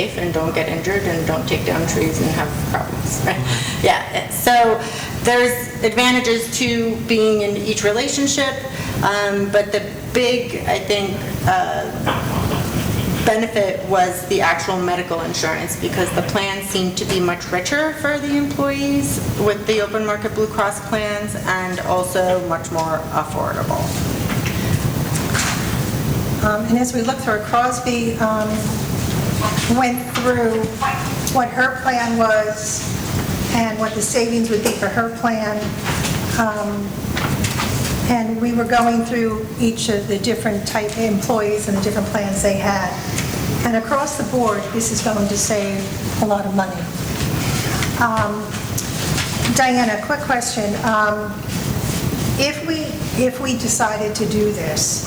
and don't get injured and don't take down trees and have problems, right? Yeah, so there's advantages to being in each relationship, but the big, I think, benefit was the actual medical insurance, because the plans seemed to be much richer for the employees with the open market Blue Cross plans, and also much more affordable. And as we look through, Crosby went through what her plan was and what the savings would be for her plan. And we were going through each of the different type of employees and the different plans they had. And across the board, this is going to save a lot of money. Diana, quick question. If we decided to do this,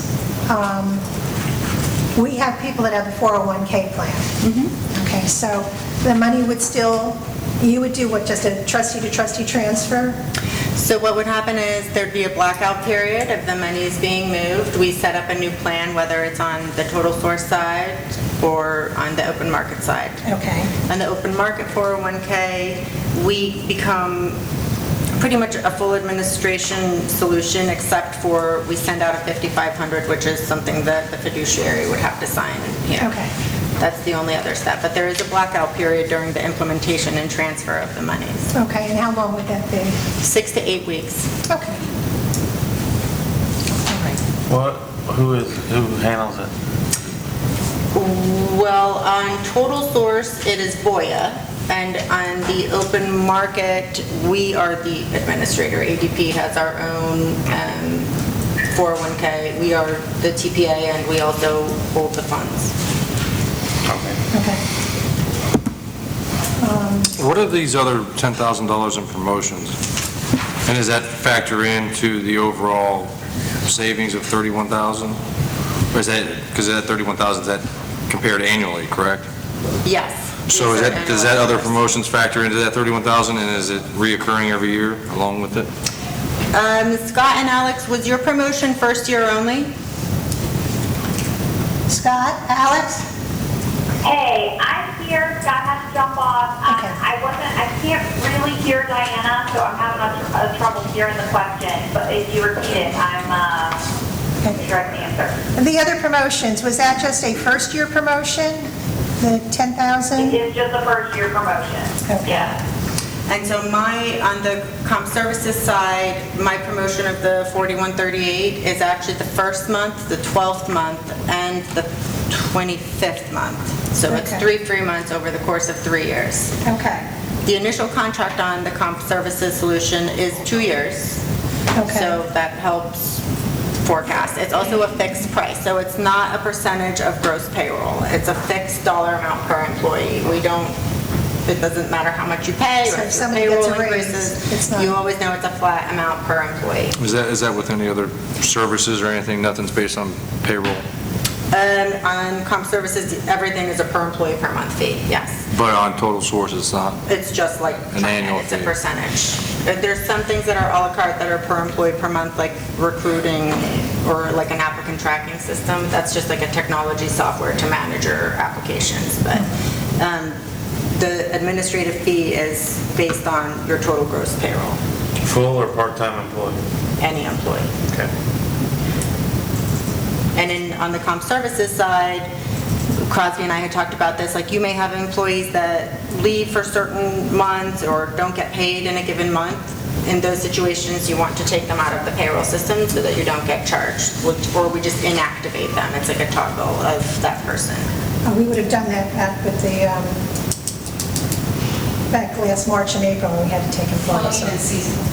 we have people that have a 401k plan. Mm-hmm. Okay, so the money would still, you would do what, just a trustee-to-trustee transfer? So what would happen is there'd be a blackout period if the money is being moved. We set up a new plan, whether it's on the total source side or on the open market side. Okay. On the open market 401k, we become pretty much a full administration solution, except for we send out a 5500, which is something that the fiduciary would have to sign. Okay. That's the only other step. But there is a blackout period during the implementation and transfer of the monies. Okay, and how long would that be? 6 to 8 weeks. Okay. All right. Who handles it? Well, on total source, it is Voya. And on the open market, we are the administrator. ADP has our own 401k. We are the TPA, and we also hold the funds. Okay. What are these other $10,000 in promotions? And does that factor into the overall savings of $31,000? Or is that, because that $31,000, is that compared annually, correct? Yes. So does that other promotions factor into that $31,000, and is it reoccurring every year along with it? Scott and Alex, was your promotion first year only? Scott, Alex? Hey, I'm here. Scott has to jump off. Okay. I can't really hear Diana, so I'm having a trouble hearing the question. But if you repeat it, I'm sure I can answer. The other promotions, was that just a first-year promotion, the 10,000? It is just a first-year promotion. Okay. Yeah. And so on the comp services side, my promotion of the 4138 is actually the first month, the 12th month, and the 25th month. So it's Okay. 3 free months over the course of 3 years. Okay. The initial contract on the comp services solution is 2 years. Okay. So that helps forecast. It's also a fixed price, so it's not a percentage of gross payroll. It's a fixed dollar amount per employee. It doesn't matter how much you pay So or if if somebody payroll gets a raise, increases. it's not- You always know it's a flat amount per employee. Is that with any other services or anything? Nothing's based on payroll? On comp services, everything is a per employee per month fee, yes. But on total source, it's not? It's just like An China, annual it's a fee. percentage. There's some things that are a la carte that are per employee per month, like recruiting or like an applicant tracking system. That's just like a technology software to manage your applications. But the administrative fee is based on your total gross payroll, Full or part-time employee? any employee. Okay. And on the comp services side, Crosby and I had talked about this, like you may have employees that leave for certain months or don't get paid in a given month. In those situations, you want to take them out of the payroll system so that you don't get charged, or we just inactivate them. It's like a toggle of that person. We would have done that back with the, back last March and April, when we had to take employees. Even seasonal.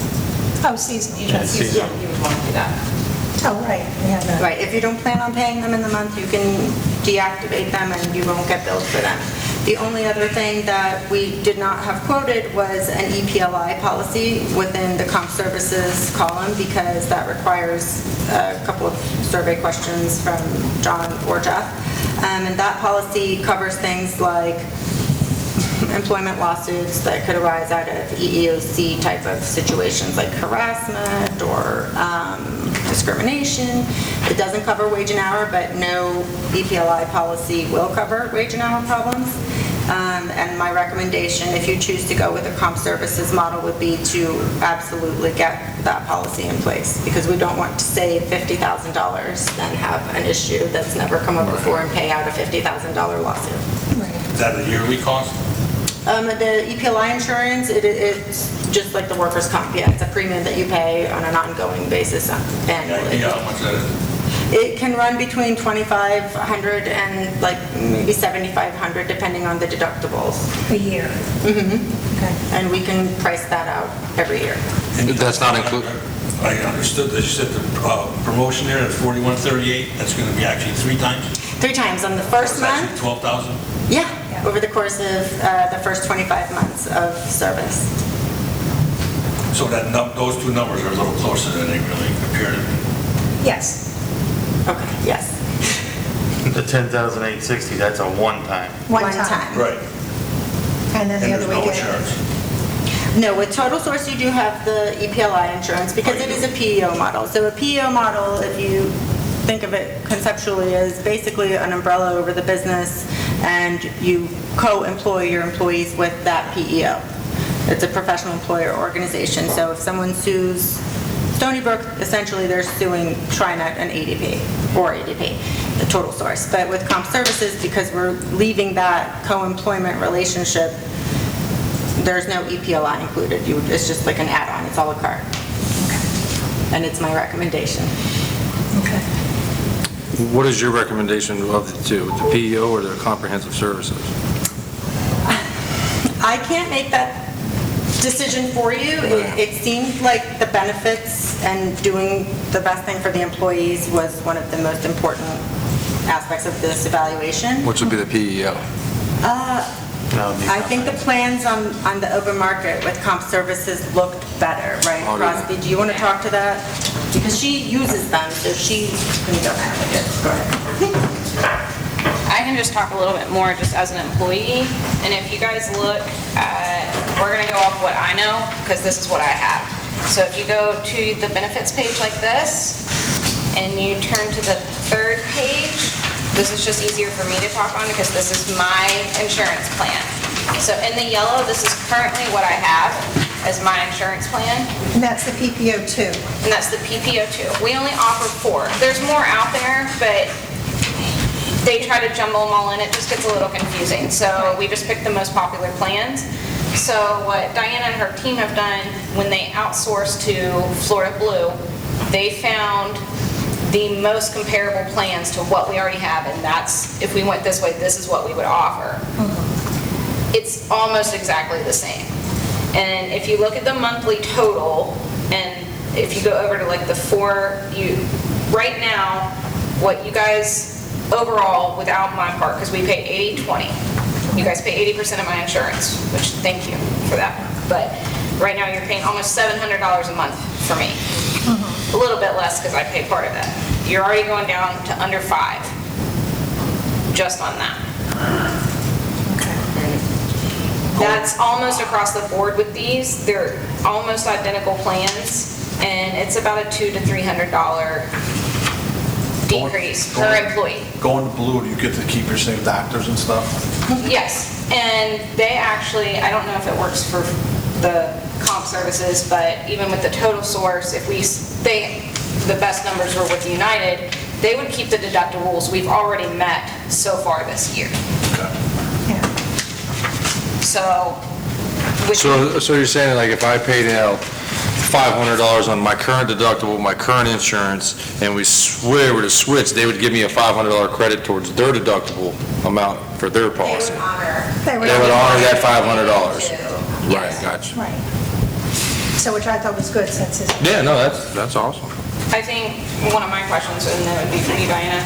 Oh, seasonal. Even seasonal, you would want to do that. Oh, right. We had that. Right, if you don't plan on paying them in the month, you can deactivate them and you won't get billed for them. The only other thing that we did not have quoted was an EPLI policy within the comp services column, because that requires a couple of survey questions from John or Jeff. And that policy covers things like employment lawsuits that could arise out of EEOC type of situations, like harassment or discrimination. It doesn't cover wage and hour, but no EPLI policy will cover wage and hour problems. And my recommendation, if you choose to go with a comp services model, would be to absolutely get that policy in place, because we don't want to save $50,000, then have an issue that's never come up before and pay out a $50,000 lawsuit. Is that a yearly cost? The EPLI insurance, it's just like the workers' comp, yeah, it's a premium that you pay on an ongoing basis annually. Yeah, how much that is? It can run between $2,500 and like maybe $7,500, depending on the deductibles. A year? Okay. And we can price that out every year. That's not included. I understood that you said the promotion there at 4138, that's going to be actually 3 times? 3 times on the first That's actually month. 12,000? Yeah, over the course of the first 25 months of service. So that those 2 numbers are a little closer than they really appear to be. Yes. Okay, yes. The 10,860, that's a one-time. One time. Right. And then the And other there's week. no insurance. No, with Total Source, you do have the EPLI insurance because it is a PEO model. So a PEO model, if you think of it conceptually, is basically an umbrella over the business, and you co-employ your employees with that PEO. It's a professional employer organization. So if someone sues Stony Brook, essentially they're suing TriNet and ADP, the Total Source. But with comp services, because we're leaving that co-employment relationship, there's no EPLI included. It's just like an add-on, it's a la carte. And it's my recommendation. Okay. What is your recommendation of the two, the PEO or the comprehensive services? I can't make that decision for you. It seemed like the benefits and doing the best thing for the employees was one of the most important aspects of this evaluation. Which would be the PEO? I think the plans on the open market with comp services looked better, right? Oh, yeah. Crosby, do you want to talk to that? Because she uses them, so she can go ahead. Go ahead. I can just talk a little bit more just as an employee, and if you guys look at, we're gonna go off what I know, because this is what I have. So if you go to the benefits page like this, and you turn to the 3rd page, this is just easier for me to talk on because this is my insurance plan. So in the yellow, this is currently what I have as my insurance plan, And that's the PPO too. and that's the PPO2. We only offer 4. There's more out there, but they try to jumble them all in. It just gets a little confusing. So we just picked the most popular plans. So what Diana and her team have done when they outsourced to Florida Blue, they found the most comparable plans to what we already have, and that's, if we went this way, this is what we would offer. It's almost exactly the same. And if you look at the monthly total, and if you go over to like the 4, right now, what you guys overall, without my part, because we pay 80/20. You guys pay 80% of my insurance, which thank you for that. But right now you're paying almost $700 a month for me. A little bit less because I pay part of that. You're already going down to under 5 just on that. That's almost across the board with these. They're almost identical plans, and it's about a $200 to $300 decrease per employee. Going to Blue, do you get to keep your same doctors and stuff? Yes, and they actually, I don't know if it works for the comp services, but even with the Total Source, if the best numbers were with United, they would keep the deductibles we've already met so far this year. Yeah. So, So you're saying like if I paid out $500 on my current deductible, my current insurance, and we were to switch, they would give me a $500 credit towards their deductible amount for their policy? They would They would honor that $500? Yes. Right, gotcha. Right. So which I thought was good since it's. Yeah, no, that's awesome. I think one of my questions, and that would be for you, Diana,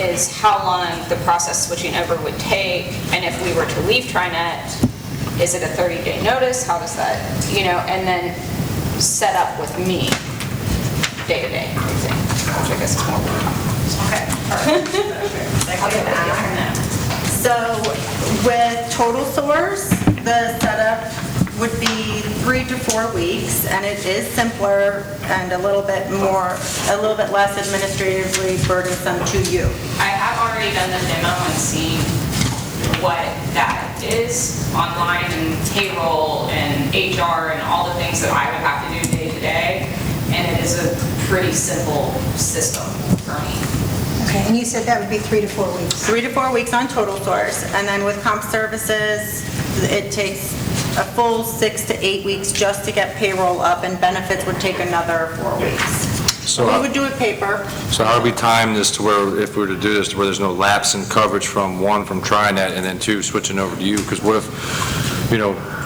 is how long the process switching over would take, and if we were to leave TriNet, is it a 30-day notice? How does that, and then set up with me day-to-day, which I guess is more what we're talking about. So with Total Source, the setup would be 3 to 4 weeks, and it is simpler and a little bit less administratively burdensome to you. I have already done the demo and seen what that is. benefits, online and payroll and HR and all the things that I would have to do day to day. And it is a pretty simple system for me. Okay, and you said that would be 3 to 4 weeks. 3 to 4 weeks on total source, and then with comp services, it takes a full 6 to 8 weeks just to get payroll up, and benefits would take another 4 weeks. So We would do it paper. So how do we time this to where, if we were to do this, to where there's no lapse in coverage from one, from TriNet, and then two, switching over to you? Because what if,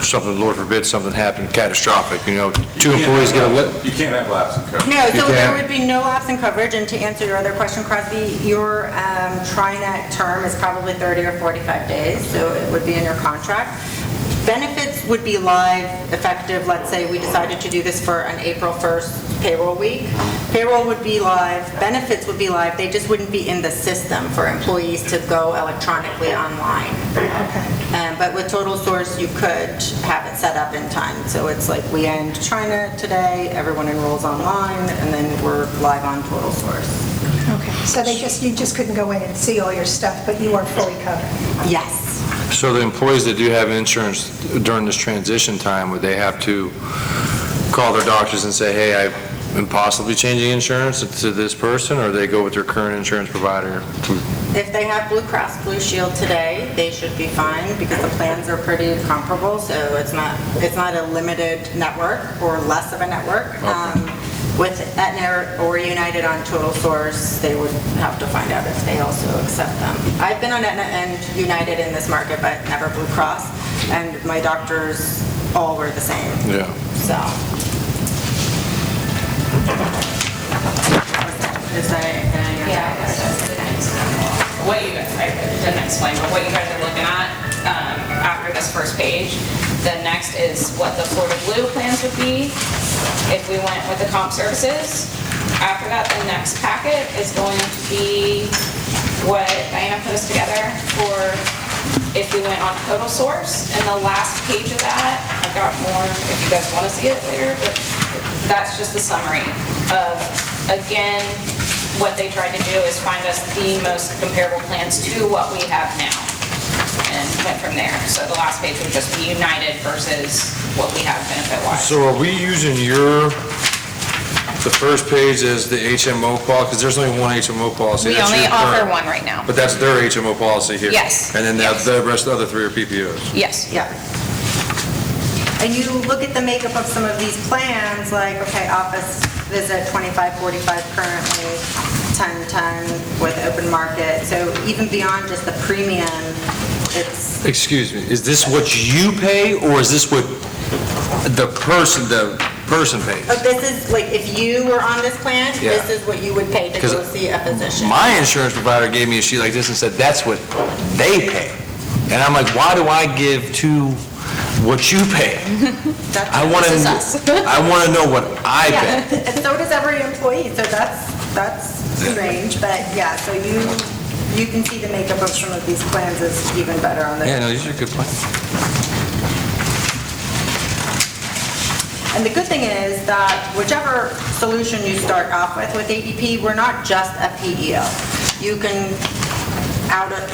something, Lord forbid, something happened catastrophic, 2 employees get a lip? You can't have lapse in coverage. No, so there can't. would be no lapse in coverage, and to answer your other question, Crosby, your TriNet term is probably 30 or 45 days, so it would be in your contract. Benefits would be live, effective, let's say we decided to do this for an April 1st payroll week. Payroll would be live, benefits would be live, they just wouldn't be in the system for employees to go electronically online. But with Total Source, you could have it set up in time. So it's like we end TriNet today, everyone enrolls online, and then we're live on Total Source. Okay, so you just couldn't go in and see all your stuff, but you are fully covered. Yes. So the employees that do have insurance during this transition time, would they have to call their doctors and say, hey, I'm possibly changing insurance to this person, or they go with their current insurance provider? If they have Blue Cross Blue Shield today, they should be fine because the plans are pretty comparable, so it's not a limited network or less of a network. With Aetna or United on Total Source, they would have to find out if they also accept them. I've been on Aetna and United in this market, but never Blue Cross, and my doctors all were the same. Yeah. So. Is that anything? What you guys, I didn't explain, but what you guys are looking at after this first page, the next is what the Florida Blue plans would be if we went with the comp services. After that, the next packet is going to be what Diana put us together for if we went on Total Source. And the last page of that, I've got more if you guys want to see it later, but that's just the summary of, again, what they tried to do is find us the most comparable plans to what we have now, and went from there. So the last page would just be United versus what we have benefit-wise. So are we using the first page as the HMO policy? Because there's only one HMO policy. We That's only your offer current. one right now. But that's their HMO policy here? Yes. And then Yes. the rest of the other three are PPOs? Yes. Yeah. And you look at the makeup of some of these plans, like, okay, office visit 2545 currently, 1010 with open market. So even beyond just the premium, it's, Excuse me, is this what you pay, or is this what the person pays? oh, this is, like, if you were on this plan, Yeah. this is what you would pay to Because go see a physician. My insurance provider gave me a sheet like this and said, that's what they pay. And I'm like, why do I give to what you pay? I want This is us. to, I want to know what I Yeah, pay. and so does every employee, so that's strange, but yeah, so you can see the makeup of some of these plans is even better on the. Yeah, no, these are good plans. And the good thing is that whichever solution you start off with ADP, we're not just a PEO. You can,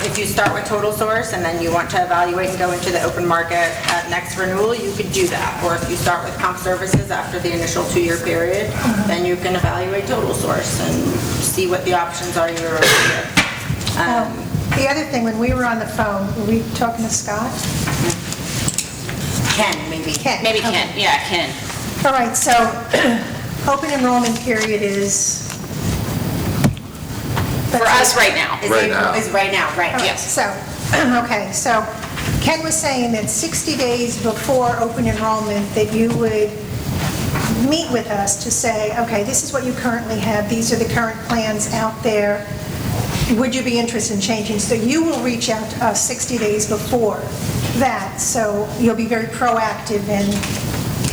if you start with Total Source and then you want to evaluate and go into the open market at next renewal, you could do that. Or if you start with comp services after the initial 2-year period, then you can evaluate Total Source and see what the options are year over year. The other thing, when we were on the phone, were we talking to Scott? Ken, maybe. Ken. Maybe Okay. Ken, yeah, Ken. All right, so open enrollment period is... For us right now. Is Right April- now. Is right now, right, All right, yes. So, okay, so Ken was saying that 60 days before open enrollment, that you would meet with us to say, okay, this is what you currently have, these are the current plans out there, would you be interested in changing? So you will reach out to us 60 days before that, so you'll be very proactive in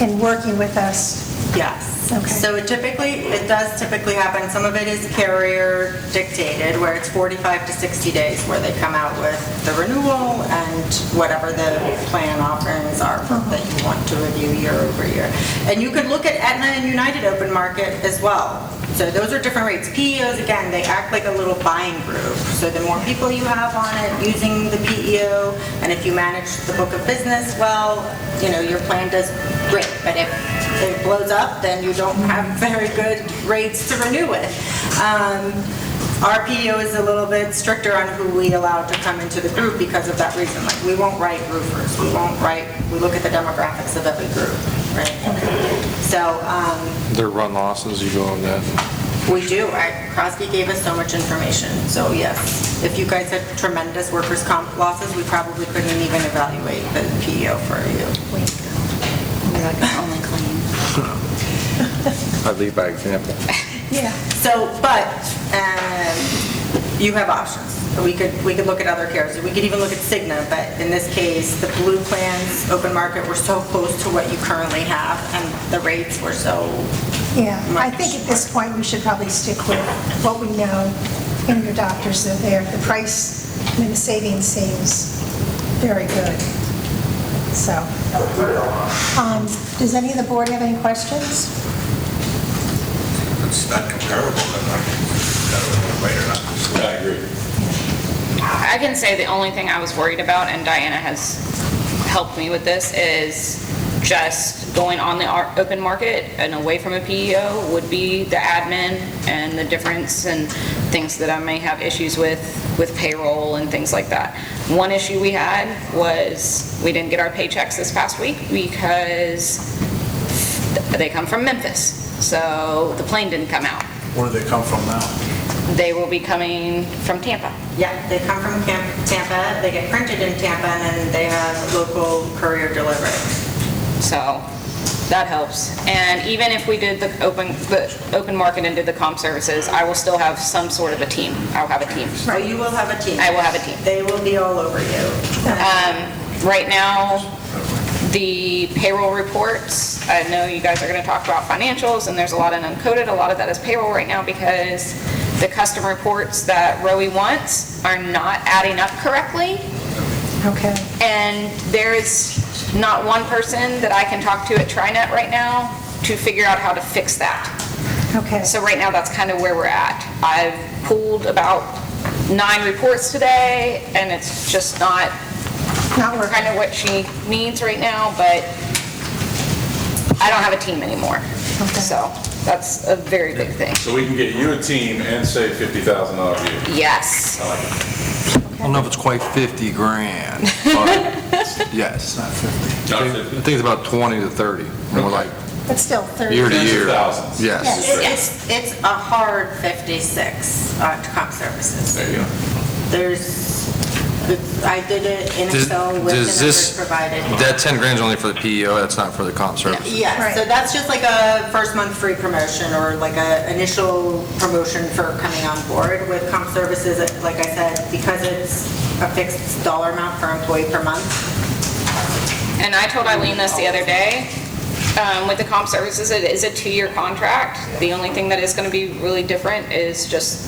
in working with us? Yes. Okay. So it does typically happen, some of it is carrier dictated, where it's 45 to 60 days where they come out with the renewal and whatever the plan offerings are that you want to review year over year. And you could look at Aetna and United open market as well. So those are different rates. PEOs, again, they act like a little buying group. So the more people you have on it using the PEO, and if you manage the book of business well, your plan does great. But if it blows up, then you don't have very good rates to renew with. Our PEO is a little bit stricter on who we allow to come into the group because of that reason. Like, we won't write roofers. We look at the demographics of every group, right? So, Their run losses, you go on that. we do. Crosby gave us so much information. So yes, if you guys had tremendous workers' comp losses, we probably couldn't even evaluate the PEO for you. We're like only clean. I lead by example. Yeah. So, but you have options. We could look at other carriers. We could even look at Cigna, but in this case, the blue plans, open market, were so close to what you currently have, and the rates were so. Yeah, I think at this point, we should probably stick with what we know in your doctors that there. The price, the savings seems very good. So, does any of the board have any questions? It's not comparable, then I I agree. I can say the only thing I was worried about, and Diana has helped me with this, is just going on the open market and away from a PEO would be the admin and the difference and things that I may have issues with payroll and things like that. One issue we had was we didn't get our paychecks this past week because they come from Memphis. So the plane didn't come out. Where do they come from now? They will be coming from Tampa. Yeah, they come from Tampa, they get printed in Tampa, and then they have local courier delivery. So that helps. And even if we did the open market and did the comp services, I will still have some sort of a team. I'll have a team. So you will have a team. I will have a team. They will be all over you. Right now, the payroll reports, I know you guys are going to talk about financials, and there's a lot in uncoded. A lot of that is payroll right now because the custom reports that Rowie wants are not adding up correctly. Okay. And there's not one person that I can talk to at TriNet right now to figure out how to fix that. Okay. So right now, that's kind of where we're at. I've pulled about 9 reports today, and it's just not working. kind of what she needs right now, but I don't have a team anymore. Okay. So that's a very big thing. So we can get you a team and save $50,000 a year. Yes. I like it. I don't know if it's quite 50 grand, but yes. Not 50. Not I 50. think it's about 20 to 30, more like But still, 30. year to year. Thousands. Yes. It's a hard 56 on comp services. There you go. I did it in Excel with the Does numbers this, provided. that 10 grand's only for the PEO, that's not for the comp services? Yes, Right. so that's just like a first month free promotion or like a initial promotion for coming on board with comp services. Like I said, because it's a fixed dollar amount per employee per month. And I told Eileen this the other day. With the comp services, it is a 2-year contract. The only thing that is going to be really different is just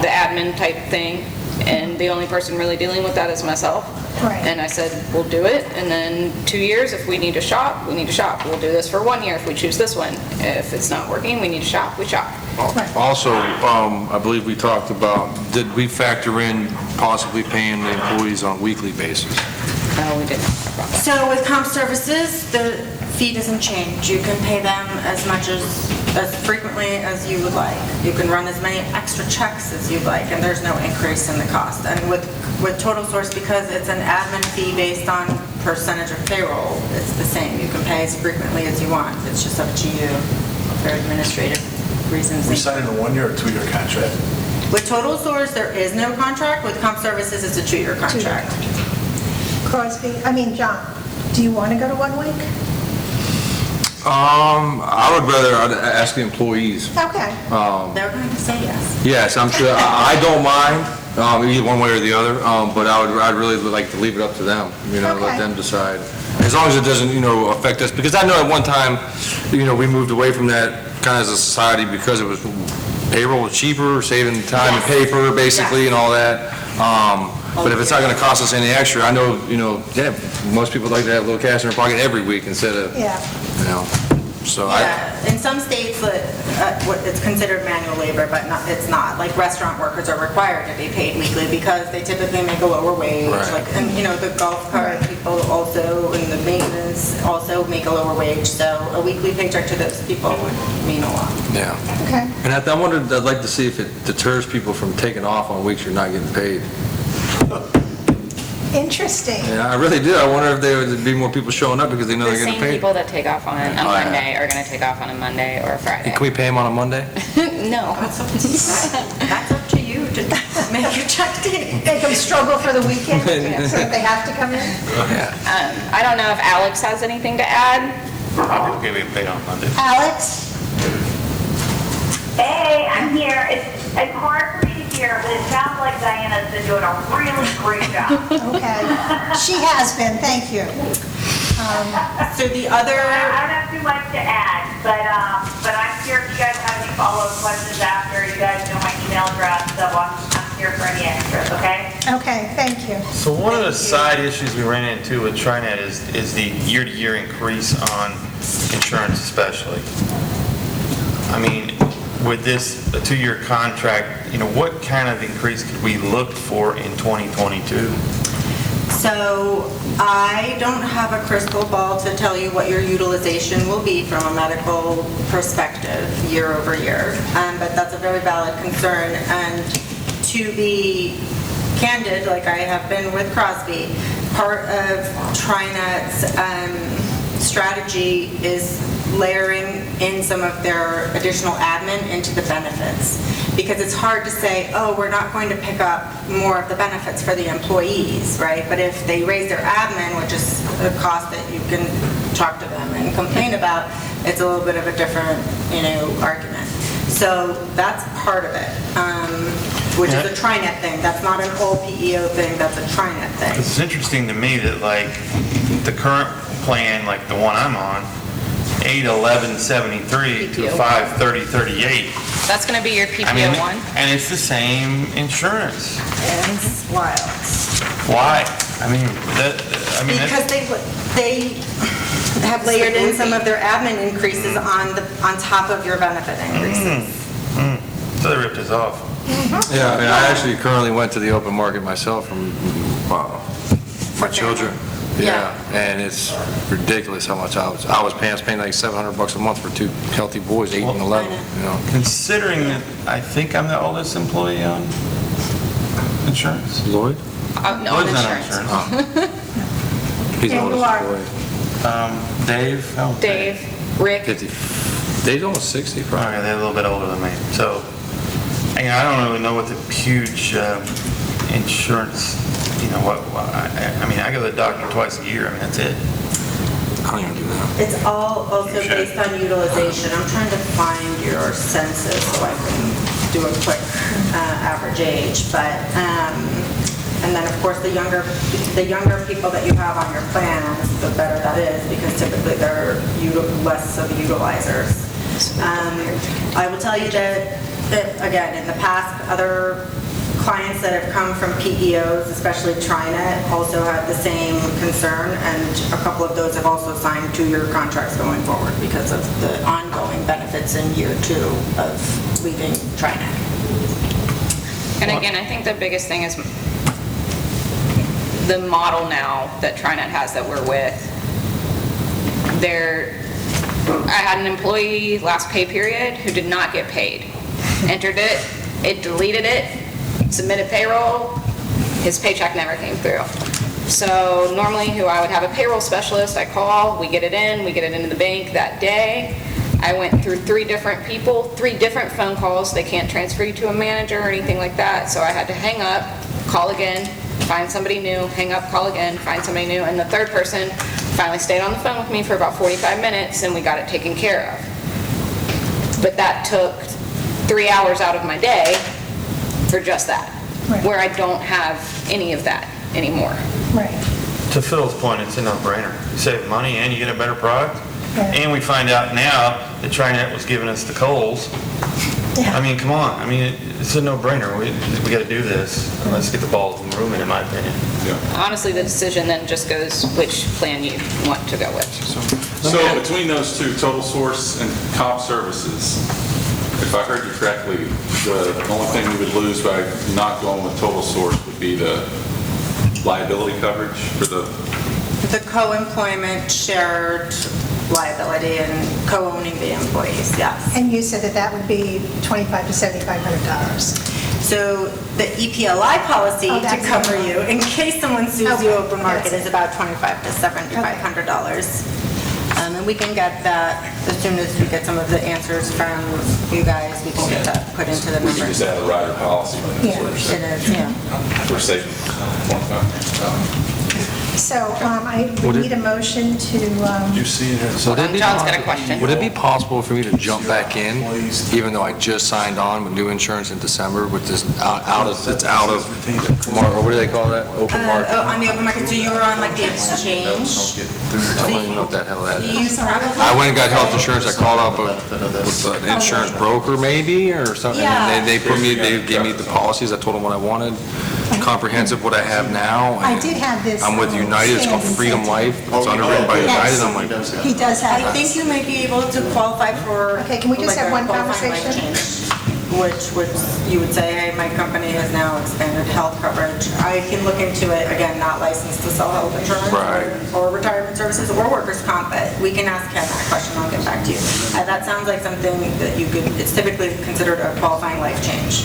the admin type thing. And the only person really dealing with that is myself. Right. And I said, we'll do it. And then 2 years, if we need to shop, we need to shop. We'll do this for 1 year if we choose this one. If it's not working, we need to shop, we shop. Also, I believe we talked about, did we factor in possibly paying the employees on a weekly basis? No, we didn't talk about that. So with comp services, the fee doesn't change. You can pay them as much as frequently as you would like. You can run as many extra checks as you'd like, and there's no increase in the cost. And with Total Source, because it's an admin fee based on percentage of payroll, it's the same. You can pay as frequently as you want. It's just up to you for administrative reasons. We signed a 1-year or 2-year contract. With Total Source, there is no contract. With comp services, it's a 2-year contract. John, do you want to go to 1 week? I would rather ask the employees. Okay. They're going to say yes. Yes, I'm sure, I don't mind, either one way or the other, but I'd really like to leave it up to them, let Okay. them decide. As long as it doesn't, affect us, because I know at one time, we moved away from that kind of as a society because it was payroll was cheaper, saving time and paper, basically, and all that. But if it's not gonna cost us any extra, I know, most people like to have a little cash in their pocket every week instead of, Yeah. so Yeah, in some states, it's considered manual labor, but it's not. Like restaurant workers are required to be paid weekly because they typically make a lower wage. Right. And the golf cart people also, and the maintenance also make a lower wage. So a weekly paycheck to those people would mean a lot. Yeah. Okay. And I wondered, I'd like to see if it deters people from taking off on weeks you're not getting paid. Interesting. Yeah, I really do. I wonder if there would be more people showing up because they know The they're getting same paid. people that take off on a yeah. Monday are going to take off on a Monday or a Friday. Can we pay them on a Monday? No. That's up to you to make your check date. Make them struggle for the weekend so that they have to come in? Yeah. I don't know if Alex has anything to add. I'll be paid on Monday. Alex? Hey, I'm here. It's hard for me to hear, but it sounds like Diana's been doing a really great job. Okay. She has been, thank you. So the other, I don't have too much to add, but I'm here if you guys have any follow-up questions after. You guys know my email address, so I'm here for any extras, okay? Okay, thank you. So one of the side issues we ran into with TriNet is the year-to-year increase on insurance especially. I mean, with this, a 2-year contract, what kind of increase could we look for in 2022? so I don't have a crystal ball to tell you what your utilization will be from a medical perspective year over year, but that's a very valid concern. And to be candid, like I have been with Crosby, part of TriNet's strategy is layering in some of their additional admin into the benefits. Because it's hard to say, oh, we're not going to pick up more of the benefits for the employees, right? But if they raise their admin, which is a cost that you can talk to them and complain about, it's a little bit of a different, argument. So that's part of it, which is a TriNet thing. That's not an old PEO thing, that's a TriNet thing. It's interesting to me that the current plan, like the one I'm on, 8/11/73 to PPO. 5/30/38. That's going to be your PPO one. And it's the same insurance. It's wild. Why? Because they have layered in some of their admin increases on top of your benefit increases. So they ripped us off. Yeah, I mean, I actually currently went to the open market myself from my children. Yeah, and it's ridiculous how much I was paying like $700 a month for 2 healthy boys, 8 and 11, Considering that I think I'm the oldest employee on insurance. Lloyd? No, Lloyd's not on insurance. He's the Yeah, you oldest are. employee. Dave? Oh, Dave, Rick. 50. Dave's almost 60, probably. Okay, they're a little bit older than me. So, I don't really know what the huge insurance, I go to the doctor twice a year. That's it. I don't even do that. It's all also You should. based on utilization. I'm trying to find your census so I can do a quick average age, but, and then of course the younger people that you have on your plans, the better that is, because typically they're less of utilizers. I will tell you that, again, in the past, other clients that have come from PEOs, especially TriNet, also had the same concern, and a couple of those have also signed 2-year contracts going forward because of the ongoing benefits in year 2 of leaving TriNet. And again, I think the biggest thing is the model now that TriNet has that we're with. I had an employee last pay period who did not get paid. Entered it deleted it, submitted payroll, his paycheck never came through. So normally who I would have a payroll specialist, I call, we get it into the bank that day. I went through 3 different people, 3 different phone calls. They can't transfer you to a manager or anything like that. So I had to hang up, call again, find somebody new, hang up, call again, find somebody new. And the third person finally stayed on the phone with me for about 45 minutes and we got it taken care of. But that took 3 hours out of my day for just that. Right. where I don't have any of that anymore. Right. To Phil's point, it's a no-brainer. You save money and you get a better product. Yeah. And we find out now that TriNet was giving us the coals. Yeah. I mean, come on. I mean, it's a no-brainer. We got to do this. Let's get the ball moving, in my opinion. Honestly, the decision then just goes which plan you want to go with. So between those two, Total Source and Comp Services, if I heard you correctly, the only thing we would lose by not going with Total Source would be the liability coverage for the, The co-employment shared liability and co-owning the employees, yes. And you said that that would be $2,500 to $7,500. So the EPLI policy Oh, to that's cover the one. you, in case someone sues you Okay, open market, that's is about $2,500 to $7,500. And we can get that, as soon as we get some of the answers from you guys, we can get that put into the we could numbers. just add a rider policy. Yeah. It is, yeah. For saving. So I would need a motion to, You see it here. Would it be John's got a possi- question. Would it be possible for me to jump back in, even though I just signed on with new insurance in December with this it's out of, or what do they call that? Open market? On the open market, so you were on like the exchange? I don't even know what the hell that is. You probably. I went and got health insurance, I called up with an insurance broker maybe, or something, and they put me, they gave me the policies, I told them what I wanted, comprehensive, what I have now. I and did have this. I'm with United, it's called Freedom Life, it's underwritten by United, I'm like, He does have I think this. you may be able to qualify for. Okay, can we just like have a one qualifying life conversation? change, Which you would say, hey, my company has now expanded health coverage. I can look into it, again, not licensed to sell health insurance Right. or retirement services or workers' comp, but we can ask Ken that question, I'll get back to you. That sounds like something that you could, it's typically considered a qualifying life change.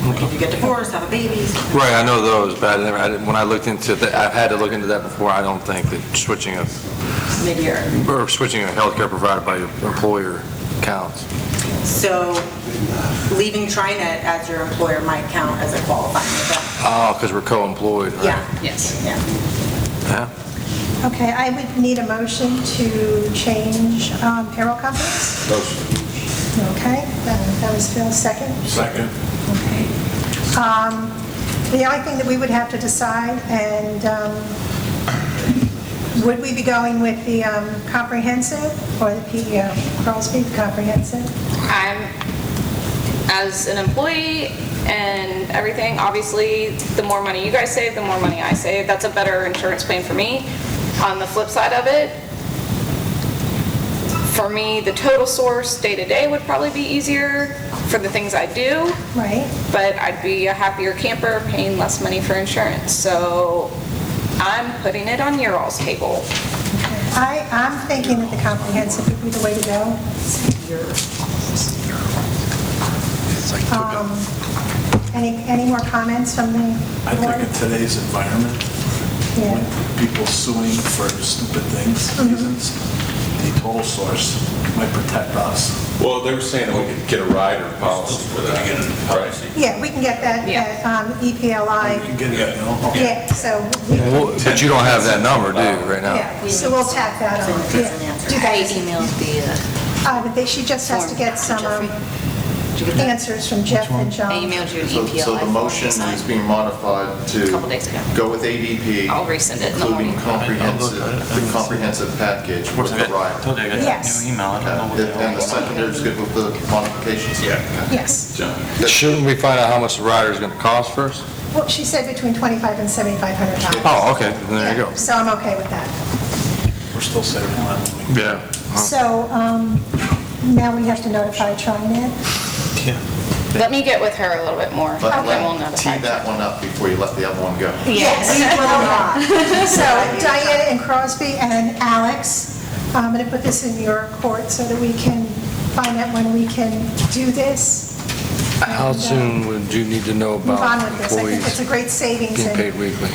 Like if you get divorced, have a baby. right, I know those, but when I looked into that, I've had to look into that before, I don't think that switching a healthcare provider by employer counts. So leaving TriNet as your employer might count as a qualifying event. Oh, because we're co-employed, right? Yeah. Yes. Yeah. Yeah. Okay, I would need a motion to change payroll companies. Motion. Okay, that was Phil's second. Second. Okay. The only thing that we would have to decide, and would we be going with the comprehensive or the PEO? Crosby, comprehensive? As an employee and everything, obviously, the more money you guys save, the more money I save. That's a better insurance plan for me. On the flip side of it, for me, the Total Source day-to-day would probably be easier for the things I do, Right? but I'd be a happier camper paying less money for insurance. So I'm putting it on your all's table. I'm thinking that the comprehensive would be the way to go. Any more comments from the I think board? in today's environment, Yeah. when people suing for stupid things, reasons, the Total Source might protect us. Well, they were saying that we could get a rider policy for that. Right. Yeah, we can get that Yeah. at You EPLI. can get it, you know? Yeah, so, But you don't have that number, do you, right now? yeah, so we'll tack that on. Yeah, do that. emailed the She just has to get some answers from Jeff and John. emailed you an So EPLI. the motion is being modified to Couple days ago. go with ADP. I'll resend it in the morning. Including the comprehensive package with the rider. Yes, Email, I don't know what the hell. And the secondary is good with the modifications? Yeah. yes. John. Shouldn't we find out how much the rider's gonna cost first? Well, she said between $2,500 and $7,500. Oh, okay, then there you go. So I'm okay with that. We're still saving money. Yeah. So now we have to notify TriNet. Let me get with her a little bit more, and then we'll But notify. tee that one up before you let the other one go. Yes. So Diana and Crosby and Alex, I'm going to put this in your court so that we can find out when we can do this. How soon would you need to know Move on about with this. I think it's a employees great savings. getting And paid weekly?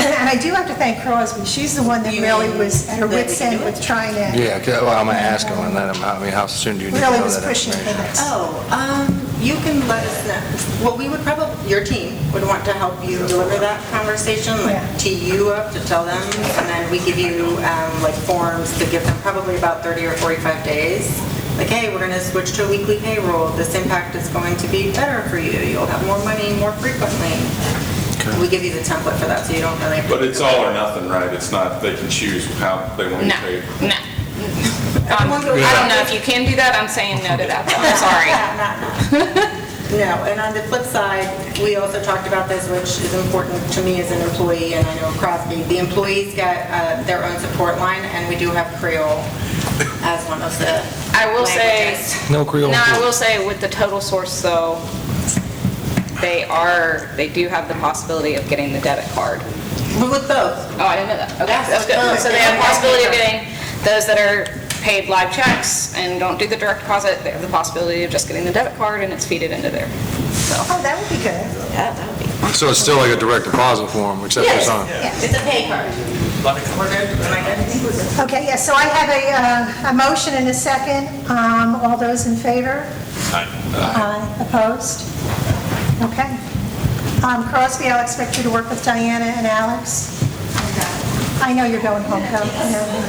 and I do have to thank Crosby. She's the one that You really mean was at her that we wits can end do with it? TriNet. Yeah, well, I'm gonna ask him and let him, I mean, how soon do you need to Really know was that pushing for information? this. You can let us know. Well, we would probably, your team would want to help you deliver that conversation, Yeah. like tee you up to tell them, and then we give you like forms to give them probably about 30 or 45 days like, hey, we're going to switch to a weekly payroll. This impact is going to be better for you. You'll have more money more frequently. We give you the template for that, so you don't really have to. But it's all or nothing, right? It's not, they can choose how they want to No, pay. no. I don't know if you can do that, I'm saying no to that, though. I'm sorry. No, and on the flip side, we also talked about this, which is important to me as an employee, and I know Crosby. The employees get their own support line, and we do have Creole as one of the I will say, languages. No Creole. no, I will say with the total source, though, they do have the possibility of getting the debit card. With both. Oh, I didn't know that. Okay, Yes, that's good. both. So they have the possibility of getting those that are paid live checks and don't do the direct deposit, they have the possibility of just getting the debit card and it's feeded into there. So, Oh, that would be good. yeah, that would be. So it's still like a direct deposit form, except for Yes, some. it's a pay card. We're good? Am I good? Okay, yes, so I have a motion and a second. All those in favor? Aye. Opposed? Okay. Crosby, I'll expect you to work with Diana and Alex. I know you're going home, though.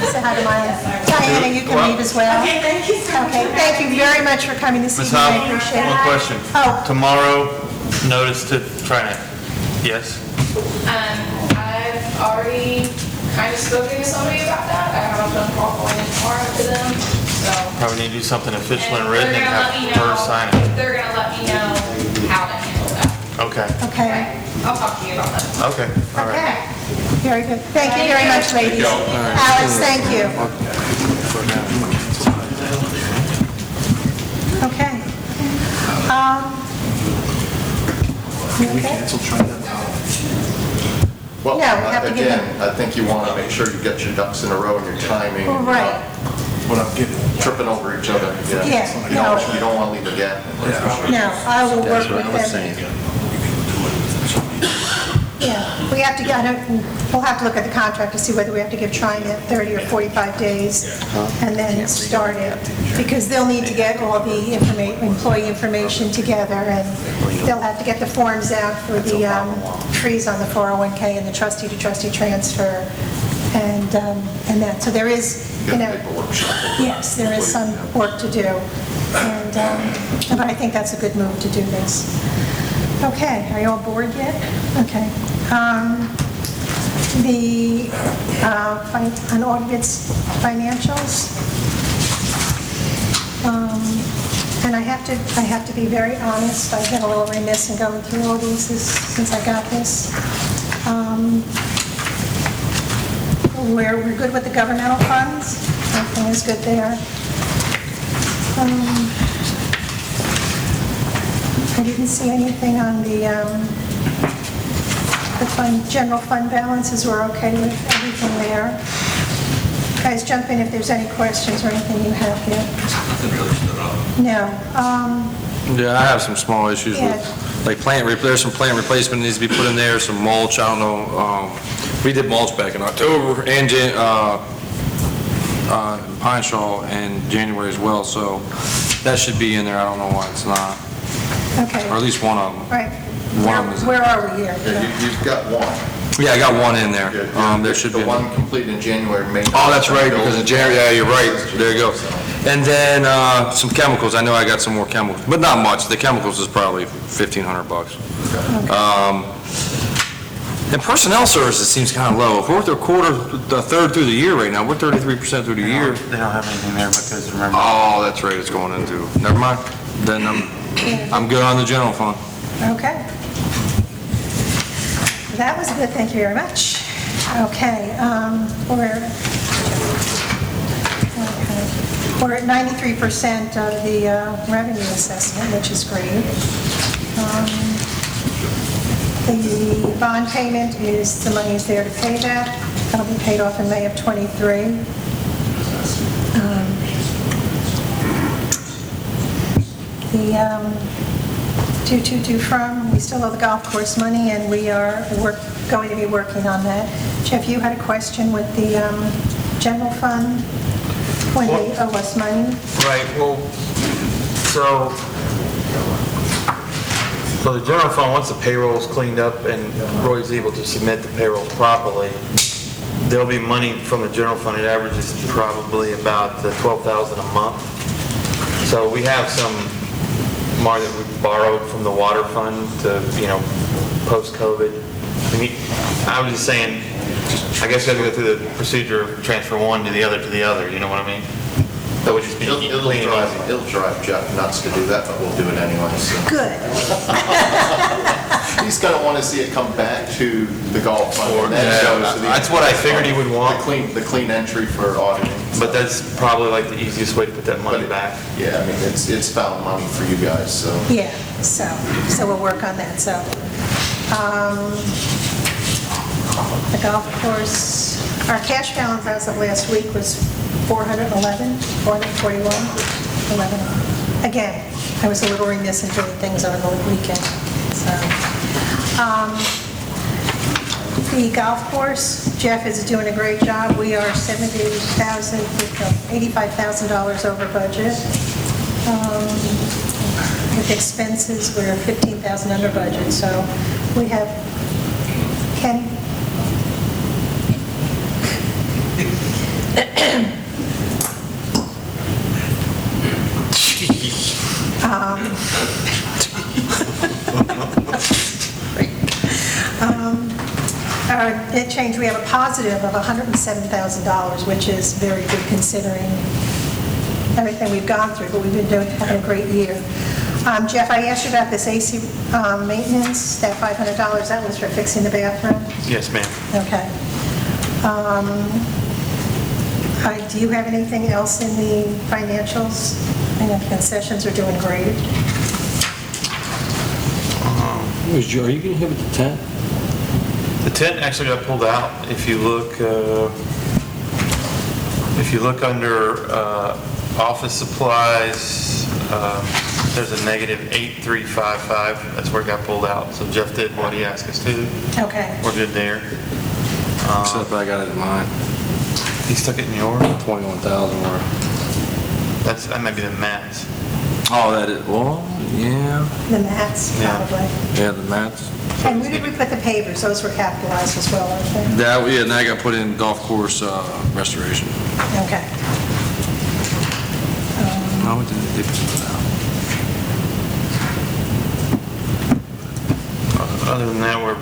Say hi to Maya. Diana, you can leave as well. Okay, thank you so much. Okay, thank you very much for coming this Ms. evening. I Howe, appreciate it. one question. Oh. Tomorrow, notice to TriNet. Yes? I've already kind of spoken to somebody about that. I have a phone call going in tomorrow to them, so. Probably need to do something official and And written they're and gonna have let me her know- sign it. They're gonna let me know how to handle that. Okay, Okay, I'll talk to you about that. okay, all right. okay. Very good. Thank you very much, ladies. Alex, thank you. Okay. You okay? Cancel TriNet. Well, No, we have to give again, I think you want to make sure you get your ducks in a row and your timing. All right. What I'm getting, Tripping over each other. Yeah, You no. don't, you don't want to leave a gap. No, I will work with them. Yeah, we have to, we'll have to look at the contract to see whether we have to give TriNet 30 or 45 days and then start it, because they'll need to get all the employee information together, and they'll have to get the forms out for the freeze on the 401K and the trustee-to-trustee transfer, and that, so there is, you know, Paperwork shuffle. yes, there is some work to do, and, but I think that's a good move to do this. Okay, are you all bored yet? Okay. The unaudited financials. And I have to be very honest, I've been a little remiss in going through all these since I got this. We're good with the governmental funds. Everything is good there. I didn't see anything on the fund, general fund balances. We're okay with everything there. Guys, jump in if there's any questions or anything you have here. No. Yeah, I have some small issues Yeah. with, like there's some plant replacement needs to be put in there, some mulch, I don't know. We did mulch back in October and pine straw in January as well, so that should be in there. I don't know why it's not, Okay. or at least one of them. Right. One of them is. Where are we here? Yeah, you've got one. Yeah, I got one in there. There should be. The one completed in January, May. Oh, that's right, because in January, yeah, you're right, there you go. And then some chemicals, I know I got some more chemicals, but not much, the chemicals is probably $1,500. And personnel services seems kind of low. If we're a third through the year right now, we're 33% through the year. They don't have anything there because remember. Oh, that's right, it's going into, never mind, then I'm good on the general fund. Okay. That was good, thank you very much. Okay, we're at 93% of the revenue assessment, which is great. The bond payment is, the money is there to pay that. That'll be paid off in May of '23. The 222 from, we still owe the golf course money, and we are going to be working on that. Jeff, you had a question with the general fund, when they owe us money? Right, well, so the general fund, once the payroll is cleaned up and Roy's able to submit the payroll properly, there'll be money from the general fund. It averages probably about $12,000 a month So we have some more that we borrowed from the water fund to, post-COVID. I was just saying, I guess you have to go through the procedure of transfer one to the other, you know what I mean? That would just be It'll clean. drive Jeff nuts to do that, but we'll do it anyway, so. Good. He's gonna want to see it come back to the golf fund. And then Yeah, goes to the- that's what I figured he would want. The clean entry for auditing. But that's probably like the easiest way to put that money back. Yeah, I mean, it's found money for you guys, so. Yeah, so we'll work on that, so. The golf course, our cash balance as of last week was 441. Again, I was ordering this and doing things over the weekend, so. The golf course, Jeff is doing a great job. We are $85,000 over budget. With expenses, we're 15,000 under budget, so we have, Kenny? Our net change, we have a positive of $107,000, which is very good considering everything we've gone through, but we've been having a great year. Jeff, I asked you about this AC maintenance, that $500, that was for fixing the bathroom? Yes, ma'am. Okay. Do you have anything else in the financials? I know concessions are doing great. Are you going to have it to 10? The tent actually got pulled out. If you look under office supplies, there's a negative 8355. That's where it got pulled out. So Jeff did what he asked us to. Okay. We're good there. Except I got it in mine, He stuck it in yours. 21,000 worth. That might be the mats. Oh, that is, well, yeah, The mats, Yeah. probably. yeah, the mats. And where did we put the pavers? Those were capitalized as well, aren't they? That, yeah, and that got put in golf course restoration. Okay. No, it didn't, they put it out. Other than that, we're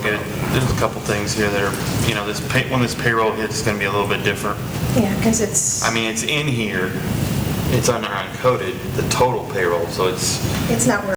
good. There's a couple things here that are, when this payroll hits, it's going to be a little bit different. Yeah, because it's It's in here. It's uncoded, the total payroll, so it's not where